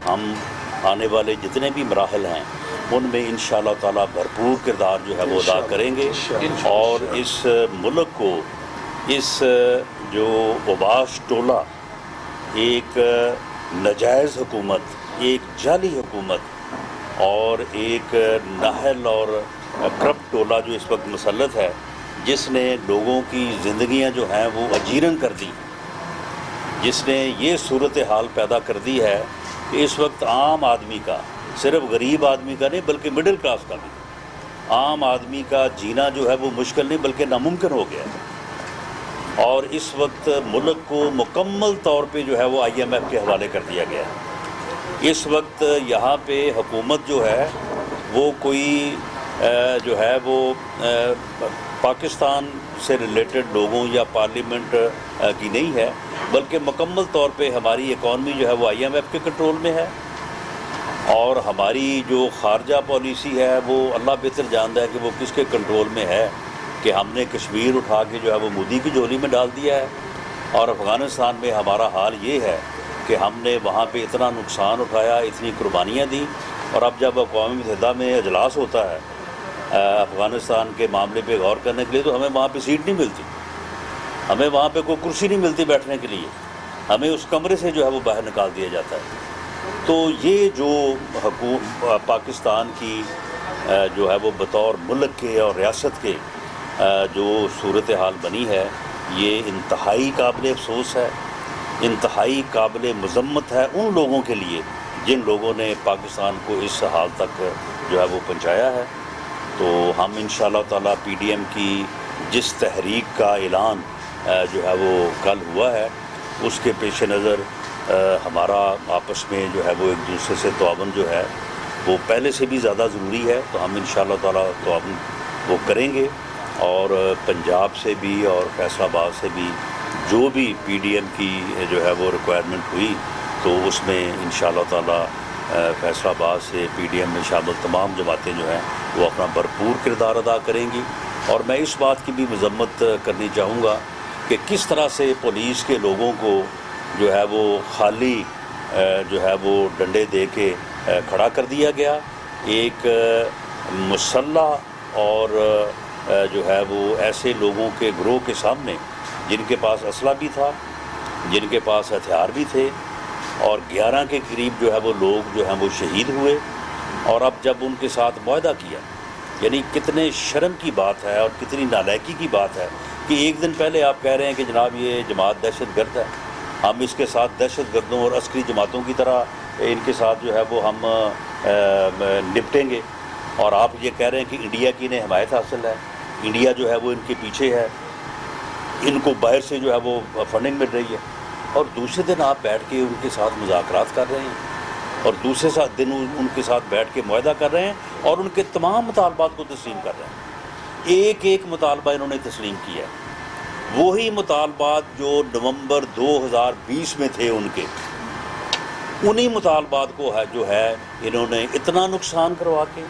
ہم آنے والے جتنے بھی مراحل ہیں ان میں انشاءاللہ تعالیٰ بھرپور کردار جو ہے وہ ادا کریں گے، اور اس ملک کو اس جو اوباش ٹولہ، ایک ناجائز حکومت، ایک جعلی حکومت اور ایک نااہل اور کرپٹ ٹولہ جو اس وقت مسلط ہے، جس نے لوگوں کی زندگیاں جو ہیں وہ اجیرن کر دی، جس نے یہ صورتحال پیدا کر دی ہے کہ اس وقت عام آدمی کا، صرف غریب آدمی کا نہیں بلکہ مڈل کلاس کا بھی، عام آدمی کا جینا جو ہے وہ مشکل نہیں بلکہ ناممکن ہو گیا ہے۔ اور اس وقت ملک کو مکمل طور پہ جو ہے وہ IMF کے حوالے کر دیا گیا ہے۔ اس وقت یہاں پہ حکومت جو ہے وہ کوئی جو ہے وہ پاکستان سے ریلیٹڈ لوگوں یا پارلیمنٹ کی نہیں ہے، بلکہ مکمل طور پہ ہماری اکانومی جو ہے وہ IMF کے کنٹرول میں ہے، اور ہماری جو خارجہ پالیسی ہے وہ اللہ بہتر جانتا ہے کہ وہ کس کے کنٹرول میں ہے، کہ ہم نے کشمیر اٹھا کے جو ہے وہ مودی کی جھولی میں ڈال دیا ہے، اور افغانستان میں ہمارا حال یہ ہے کہ ہم نے وہاں پہ اتنا نقصان اٹھایا، اتنی قربانیاں دی، اور اب جب اقوام متحدہ میں اجلاس ہوتا ہے افغانستان کے معاملے پہ غور کرنے کے لیے تو ہمیں وہاں پہ سیٹ نہیں ملتی، ہمیں وہاں پہ کوئی کرسی نہیں ملتی بیٹھنے کے لیے، ہمیں اس کمرے سے جو ہے وہ باہر نکال دیا جاتا ہے۔ تو یہ جو پاکستان کی جو ہے وہ بطور ملک کے اور ریاست کے جو صورتحال بنی ہے، یہ انتہائی قابل افسوس ہے، انتہائی قابل مذمت ہے ان لوگوں کے لیے جن لوگوں نے پاکستان کو اس حال تک جو ہے وہ پہنچایا ہے۔ تو ہم انشاءاللہ تعالیٰ PDM کی جس تحریک کا اعلان جو ہے وہ کل ہوا ہے، اس کے پیش نظر ہمارا آپس میں جو ہے وہ ایک دوسرے سے تعاون جو ہے وہ پہلے سے بھی زیادہ ضروری ہے، تو ہم انشاءاللہ تعالیٰ تعاون وہ کریں گے، اور پنجاب سے بھی اور فیصل آباد سے بھی جو بھی PDM کی جو ہے وہ ریکوائرمنٹ ہوئی تو اس میں انشاءاللہ تعالیٰ فیصل آباد سے PDM میں شامل تمام جماعتیں جو ہیں وہ اپنا بھرپور کردار ادا کریں گی۔ اور میں اس بات کی بھی مذمت کرنی چاہوں گا کہ کس طرح سے پولیس کے لوگوں کو جو ہے وہ خالی جو ہے وہ ڈنڈے دے کے کھڑا کر دیا گیا، ایک مسلح اور جو ہے وہ ایسے لوگوں کے گروہ کے سامنے جن کے پاس اسلحہ بھی تھا، جن کے پاس ہتھیار بھی تھے، اور 11 کے قریب جو ہے وہ لوگ جو ہیں وہ شہید ہوئے، اور اب جب ان کے ساتھ معاہدہ کیا، یعنی کتنے شرم کی بات ہے اور کتنی نالائکی کی بات ہے کہ ایک دن پہلے آپ کہہ رہے ہیں کہ جناب یہ جماعت دہشت گرد ہے، ہم اس کے ساتھ دہشت گردوں اور عسکری جماعتوں کی طرح ان کے ساتھ جو ہے وہ ہم نپٹیں گے، اور آپ یہ کہہ رہے ہیں کہ انڈیا کی انہیں حمایت حاصل ہے، انڈیا جو ہے وہ ان کے پیچھے ہے، ان کو باہر سے جو ہے وہ فنڈنگ مل رہی ہے، اور دوسرے دن آپ بیٹھ کے ان کے ساتھ مذاکرات کر رہے ہیں، اور دوسرے دن ان کے ساتھ بیٹھ کے معاہدہ کر رہے ہیں، اور ان کے تمام مطالبات کو تسلیم کر رہے ہیں۔ ایک ایک مطالبہ انہوں نے تسلیم کیا ہے، وہی مطالبات جو نومبر 2020 میں تھے ان کے، انہی مطالبات کو ہے جو ہے انہوں نے اتنا نقصان کروا کے،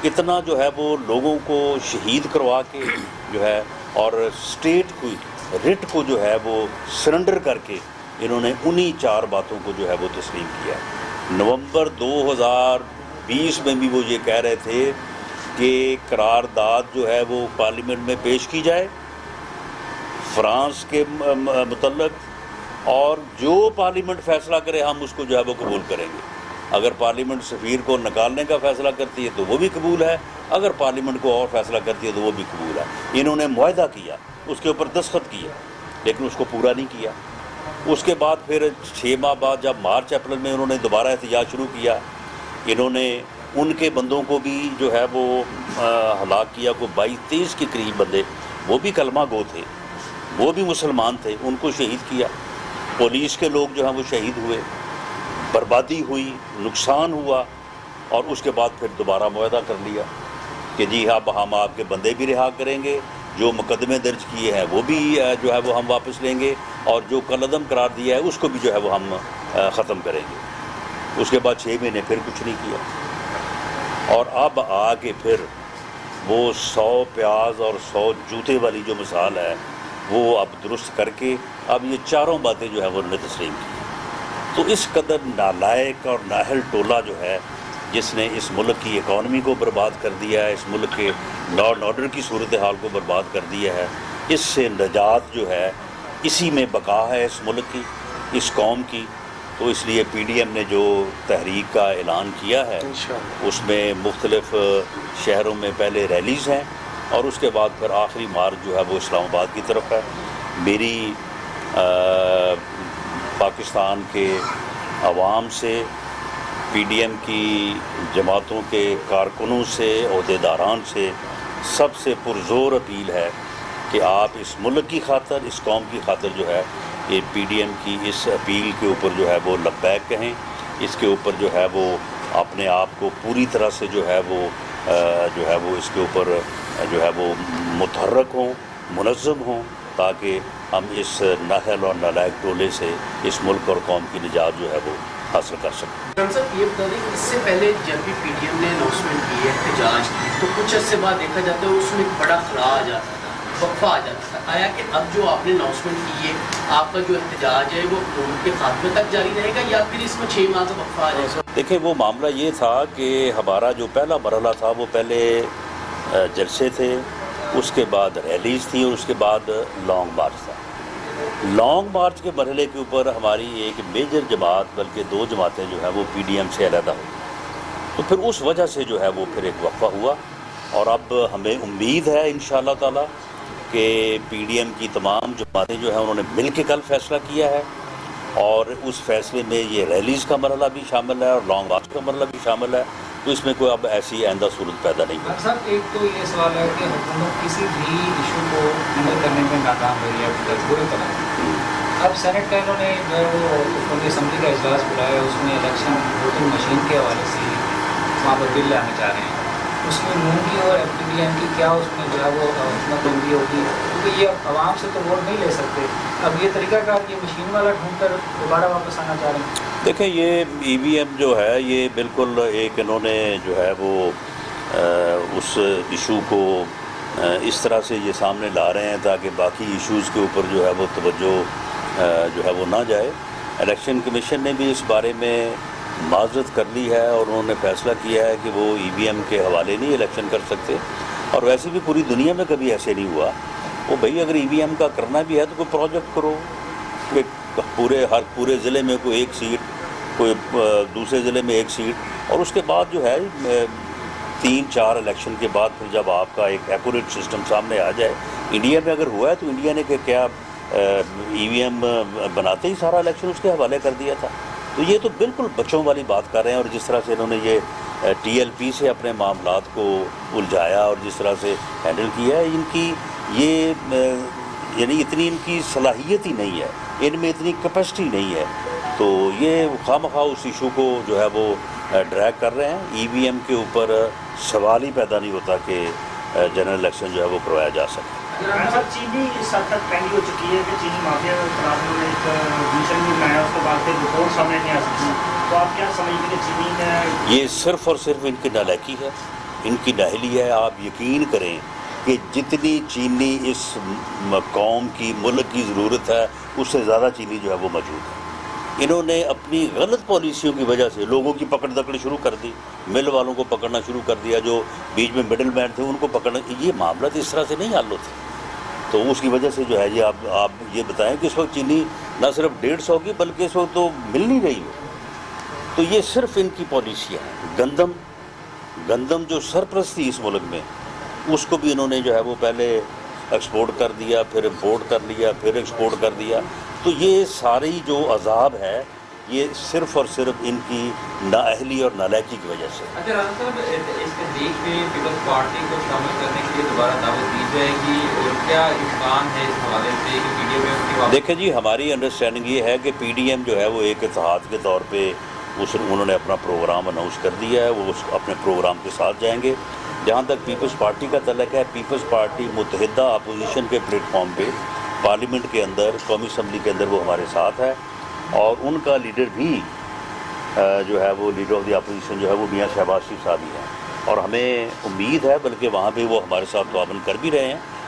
اتنا جو ہے وہ لوگوں کو شہید کروا کے جو ہے، اور اسٹیٹ کو رٹ کو جو ہے وہ سرنڈر کر کے انہوں نے انہی 4 باتوں کو جو ہے وہ تسلیم کیا۔ نومبر 2020 میں بھی وہ یہ کہہ رہے تھے کہ قرارداد جو ہے وہ پارلیمنٹ میں پیش کی جائے فرانس کے متعلق، اور جو پارلیمنٹ فیصلہ کرے ہم اس کو جو ہے وہ قبول کریں گے۔ اگر پارلیمنٹ سفیر کو نکالنے کا فیصلہ کرتی ہے تو وہ بھی قبول ہے، اگر پارلیمنٹ کو اور فیصلہ کرتی ہے تو وہ بھی قبول ہے۔ انہوں نے معاہدہ کیا، اس کے اوپر دستخط کیا، لیکن اس کو پورا نہیں کیا۔ اس کے بعد پھر 6 ماہ بعد جب مارچ اپریل میں انہوں نے دوبارہ احتجاج شروع کیا، انہوں نے ان کے بندوں کو بھی جو ہے وہ ہلاک کیا، کو 22-23 کے قریب بندے، وہ بھی کلمہ گو تھے، وہ بھی مسلمان تھے، ان کو شہید کیا۔ پولیس کے لوگ جو ہیں وہ شہید ہوئے، بربادی ہوئی، نقصان ہوا، اور اس کے بعد پھر دوبارہ معاہدہ کر لیا کہ جی اب ہم آپ کے بندے بھی رہا کریں گے، جو مقدمے درج کیے ہیں وہ بھی جو ہے وہ ہم واپس لیں گے، اور جو کالعدم قرار دیا ہے اس کو بھی جو ہے وہ ہم ختم کریں گے۔ اس کے بعد 6 مہینے پھر کچھ نہیں کیا، اور اب آ کے پھر وہ 100 پیاز اور 100 جوتے والی جو مثال ہے وہ اب درست کر کے اب یہ 4 باتیں جو ہے وہ انہوں نے تسلیم کی۔ تو اس قدر نالائق اور نااہل ٹولہ جو ہے جس نے اس ملک کی اکانومی کو برباد کر دیا ہے، اس ملک کے لا اینڈ آرڈر کی صورتحال کو برباد کر دیا ہے، اس سے نجات جو ہے اسی میں بقا ہے اس ملک کی، اس قوم کی۔ تو اس لیے پی ڈی ایم نے جو تحریک کا اعلان کیا ہے اس میں مختلف شہروں میں پہلے ریلیز ہیں اور اس کے بعد پھر آخری مارچ جو ہے وہ اسلام آباد کی طرف ہے۔ میری پاکستان کے عوام سے، پی ڈی ایم کی جماعتوں کے کارکنوں سے، عہدیداران سے سب سے پرزور اپیل ہے کہ آپ اس ملک کی خاطر، اس قوم کی خاطر جو ہے یہ پی ڈی ایم کی اس اپیل کے اوپر جو ہے وہ لبیک کہیں، اس کے اوپر جو ہے وہ اپنے آپ کو پوری طرح سے جو ہے وہ اس کے اوپر جو ہے وہ متحرک ہوں، منظم ہوں، تاکہ ہم اس نااہل اور نالائق ٹولے سے اس ملک اور قوم کی نجات جو ہے وہ حاصل کر سکیں۔ صاحب یہ بتا دیں کہ اس سے پہلے جب بھی پی ڈی ایم نے اناؤنسمنٹ کی ہے احتجاج کی تو کچھ عرصے بعد دیکھا جاتا ہے اس میں ایک بڑا خلا آ جاتا تھا، وقفہ آ جاتا تھا۔ آیا کہ اب جو آپ نے اناؤنسمنٹ کی ہے آپ کا جو احتجاج ہے وہ حکومت کے خاتمے تک جاری رہے گا یا پھر اس میں 6 ماہ کا وقفہ آ جائے گا؟ دیکھیں وہ معاملہ یہ تھا کہ ہمارا جو پہلا مرحلہ تھا وہ پہلے جلسے تھے، اس کے بعد ریلیز تھی اور اس کے بعد لانگ مارچ تھا۔ لانگ مارچ کے مرحلے کے اوپر ہماری ایک میجر جماعت بلکہ 2 جماعتیں جو ہیں وہ پی ڈی ایم سے علیحدہ ہوئی، تو پھر اس وجہ سے جو ہے وہ پھر ایک وقفہ ہوا، اور اب ہمیں امید ہے انشاءاللہ تعالی کہ پی ڈی ایم کی تمام جماعتیں جو ہیں انہوں نے مل کے کل فیصلہ کیا ہے، اور اس فیصلے میں یہ ریلیز کا مرحلہ بھی شامل ہے اور لانگ مارچ کا مرحلہ بھی شامل ہے، تو اس میں کوئی اب ایسی آئندہ صورت پیدا نہیں ہوئی۔ صاحب ایک تو یہ سوال ہے کہ حکومت کسی بھی ایشو کو ہینڈل کرنے میں ناکام رہی ہے بری طرح۔ اب سینٹ کا انہوں نے جو ہے وہ قومی اسمبلی کا اجلاس بلایا، اس میں الیکشن ووٹنگ مشین کے حوالے سے وہاں پر بل لانا چاہ رہے ہیں، اس میں نون کی اور ایف ڈی ایم کی کیا اس میں جو ہے وہ حکمت عملی ہوگی، کیونکہ یہ عوام سے تو ووٹ نہیں لے سکتے۔ اب یہ طریقہ کار یہ مشین والا ڈھونڈ کر دوبارہ واپس آنا چاہ رہے ہیں۔ دیکھیں یہ ای وی ایم جو ہے یہ بالکل ایک انہوں نے جو ہے وہ اس ایشو کو اس طرح سے یہ سامنے لا رہے ہیں تاکہ باقی ایشوز کے اوپر جو ہے وہ توجہ جو ہے وہ نہ جائے۔ الیکشن کمیشن نے بھی اس بارے میں معذرت کر لی ہے اور انہوں نے فیصلہ کیا ہے کہ وہ ای وی ایم کے حوالے نہیں الیکشن کر سکتے، اور ویسے بھی پوری دنیا میں کبھی ایسے نہیں ہوا۔ وہ بھئی اگر ای وی ایم کا کرنا بھی ہے تو کوئی پروجیکٹ کرو، ہر پورے ضلع میں کوئی 1 سیٹ، کوئی دوسرے ضلع میں 1 سیٹ، اور اس کے بعد جو ہے 3-4 الیکشن کے بعد پھر جب آپ کا ایک ایکوریٹ سسٹم سامنے آ جائے۔ انڈیا میں اگر ہوا ہے تو انڈیا نے کہ کیا ای وی ایم بناتے ہی سارا الیکشن اس کے حوالے کر دیا تھا۔ تو یہ تو بالکل بچوں والی بات کر رہے ہیں، اور جس طرح سے انہوں نے یہ ٹی ایل پی سے اپنے معاملات کو الجھایا اور جس طرح سے ہینڈل کیا ہے، ان کی یہ یعنی اتنی ان کی صلاحیت ہی نہیں ہے، ان میں اتنی کیپیسٹی نہیں ہے، تو یہ خواہ اس ایشو کو جو ہے وہ ڈریگ کر رہے ہیں۔ ای وی ایم کے اوپر سوال ہی پیدا نہیں ہوتا کہ جنرل الیکشن جو ہے وہ کروایا جا سکے۔ چینی اس حد تک پہنی ہو چکی ہے کہ چینی مافیا کے خلاف انہوں نے ایک مشن بھی بنایا، اس کے بعد پھر رپورٹ سامنے نہیں آ سکتی، تو آپ کیا سمجھتے ہیں کہ چینی نے یہ صرف اور صرف ان کی نالائکی ہے، ان کی نااہلی ہے۔ آپ یقین کریں کہ جتنی چینی اس قوم کی، ملک کی ضرورت ہے اس سے زیادہ چینی جو ہے وہ موجود ہے۔ انہوں نے اپنی غلط پالیسیوں کی وجہ سے لوگوں کی پکڑ دکڑ شروع کر دی، مل والوں کو پکڑنا شروع کر دیا، جو بیچ میں مڈل مین تھے ان کو پکڑنا۔ یہ معاملات اس طرح سے نہیں حل ہوتے، تو اس کی وجہ سے جو ہے یہ آپ یہ بتائیں کہ اس وقت چینی نہ صرف 150 کی بلکہ اس وقت تو مل نہیں رہی ہو، تو یہ صرف ان کی پالیسیاں ہیں۔ گندم جو سرپرست تھی اس ملک میں، اس کو بھی انہوں نے جو ہے وہ پہلے ایکسپورٹ کر دیا، پھر امپورٹ کر لیا، پھر ایکسپورٹ کر دیا، تو یہ ساری جو عذاب ہے یہ صرف اور صرف ان کی نااہلی اور نالائکی کی وجہ سے۔ اچھا رانا صاحب، اس تحریک میں پیپلز پارٹی کو شامل کرنے کے لیے دوبارہ دعوت دی جائے گی، اور کیا امکان ہے اس حوالے سے کہ پی ڈی ایم کی واپسی؟ دیکھیں جی، ہماری انڈرسٹینڈنگ یہ ہے کہ پی ڈی ایم جو ہے وہ ایک اتحاد کے طور پہ انہوں نے اپنا پروگرام اناؤنس کر دیا ہے، وہ اپنے پروگرام کے ساتھ جائیں گے۔ جہاں تک پیپلز پارٹی کا تعلق ہے، پیپلز پارٹی متحدہ اپوزیشن کے پلیٹ فارم پہ پارلیمنٹ کے اندر، قومی اسمبلی کے اندر وہ ہمارے ساتھ ہے، اور ان کا لیڈر بھی جو ہے وہ لیڈر آف دی اپوزیشن جو ہے وہ میاں شہباز شریف صاحب ہی ہیں، اور ہمیں امید ہے بلکہ وہاں پہ وہ ہمارے ساتھ تعاون کر بھی رہے ہیں